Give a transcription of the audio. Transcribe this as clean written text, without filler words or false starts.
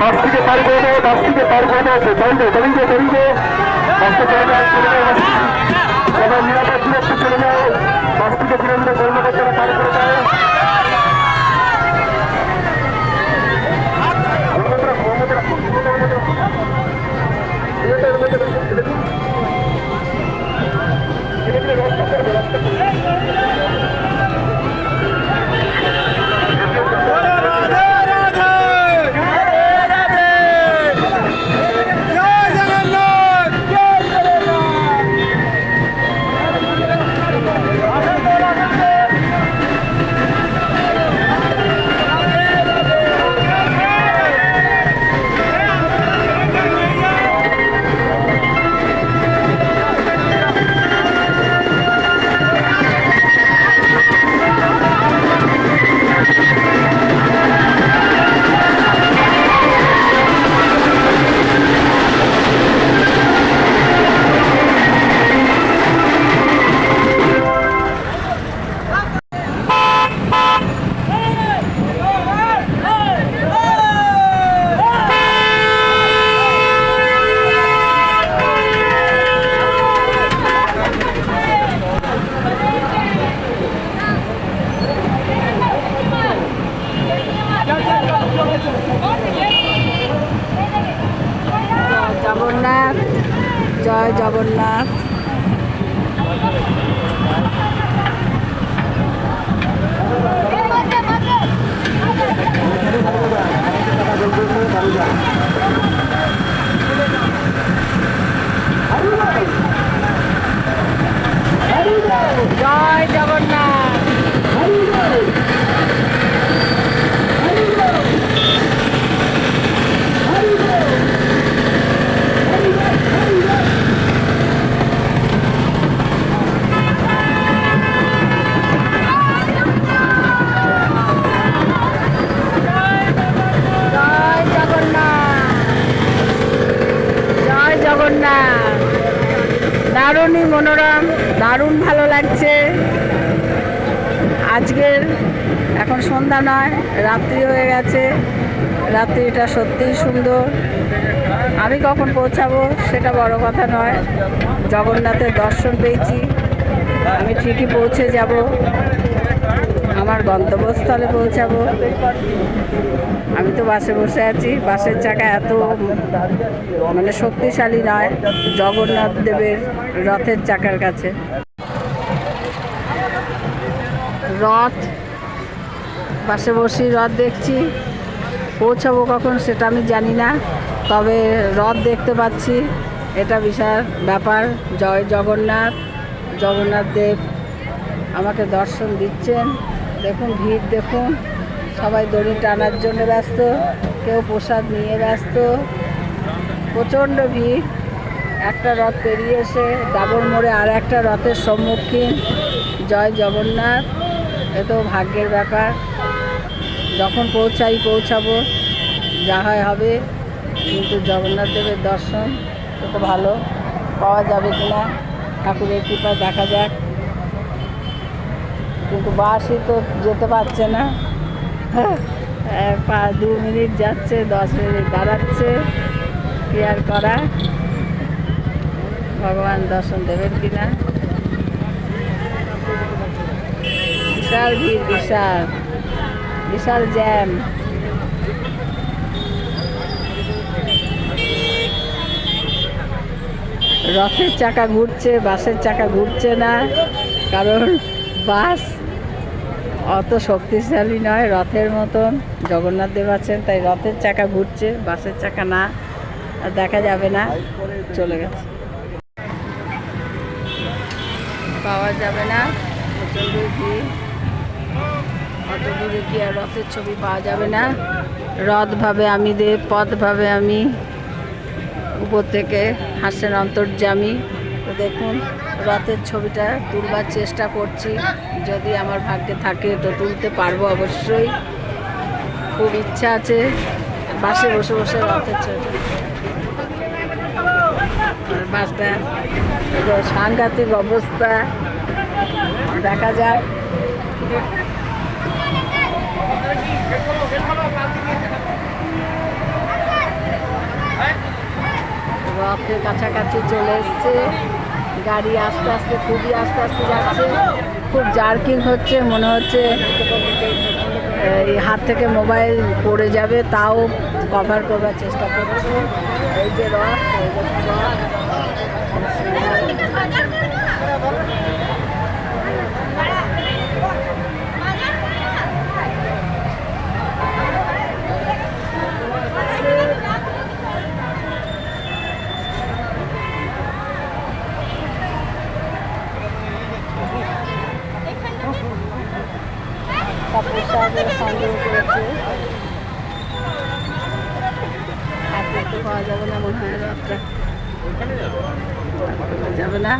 বাস থেকে পার করে দেয়, বাস থেকে পার করে দেয়, চলবে সবাই নিরাপদ সুরক্ষা চলে যায়। বাস থেকে ধীরে ধীরে কর্মকর্তারা পার করে দেয়। জগন্নাথ, জয় জগন্নাথ। জয় জগন্নাথ। জগন্নাথ, দারুণই মনোরম, দারুণ ভালো লাগছে। আজকের এখন সন্ধ্যা নয়, রাত্রি হয়ে গেছে। রাত্রিটা সত্যিই সুন্দর। আমি কখন পৌঁছাবো সেটা বড় কথা নয়, জগন্নাথের দর্শন পেয়েছি, আমি ঠিকই পৌঁছে যাব, আমার গন্তব্যস্থলে পৌঁছাবো। আমি তো বাসে বসে আছি, বাসের চাকা এত মানে শক্তিশালী নয় জগন্নাথ দেবের রথের চাকার কাছে। রথ, বাসে বসে রথ দেখছি, পৌঁছাবো কখন সেটা আমি জানি না, তবে রথ দেখতে পাচ্ছি, এটা বিশাল ব্যাপার। জয় জগন্নাথ। জগন্নাথ দেব আমাকে দর্শন দিচ্ছেন। দেখুন ভিড়, দেখুন সবাই দড়ি টানার জন্য ব্যস্ত, কেউ প্রসাদ নিয়ে ব্যস্ত, প্রচণ্ড ভিড়। একটা রথ পেরিয়ে এসে ডাবর মোড়ে আর একটা রথের সম্মুখীন। জয় জগন্নাথ। এ তো ভাগ্যের ব্যাপার, যখন পৌঁছাবো, যা হয় হবে। কিন্তু জগন্নাথ দেবের দর্শন তো ভালো পাওয়া যাবে কিনা ঠাকুরের কৃপা, দেখা যাক। কিন্তু বাসই তো যেতে পারছে না, 2 মিনিট যাচ্ছে, 10 মিনিট দাঁড়াচ্ছে, কি আর করা। ভগবান দর্শন দেবেন কিনা। বিশাল ভিড়, বিশাল বিশাল জ্যাম। রথের চাকা ঘুরছে, বাসের চাকা ঘুরছে না, কারণ বাস অত শক্তিশালী নয় রথের মতন। জগন্নাথ দেব আছেন তাই রথের চাকা ঘুরছে, বাসের চাকা না, আর দেখা যাবে না, চলে গেছে, পাওয়া যাবে না। প্রচণ্ড ভিড়, অত দূরে কি আর রথের ছবি পাওয়া যাবে না। রথ ভাবে আমি দেব, পথ ভাবে আমি, উপর থেকে হাসেন অন্তর্যামী। তো দেখুন রথের ছবিটা তুলবার চেষ্টা করছি, যদি আমার ভাগ্যে থাকে তো তুলতে পারবো অবশ্যই। খুব ইচ্ছা আছে বাসে বসে বসে রথের ছবি। বাসটা সাংঘাতিক অবস্থা, দেখা যাক। রথের কাছাকাছি চলে এসছে। গাড়ি আস্তে আস্তে, খুবই আস্তে আস্তে যাচ্ছে। খুব জার্কিং হচ্ছে, মনে হচ্ছে এই হাত থেকে মোবাইল পড়ে যাবে, তাও কভার করবার চেষ্টা করছে। এই যে রথ, এই যে রথ। পোশাকের সংগ্রহ করেছে। আর দেখতে পাওয়া যাবে না মনে হয়, রথটা যাবে না।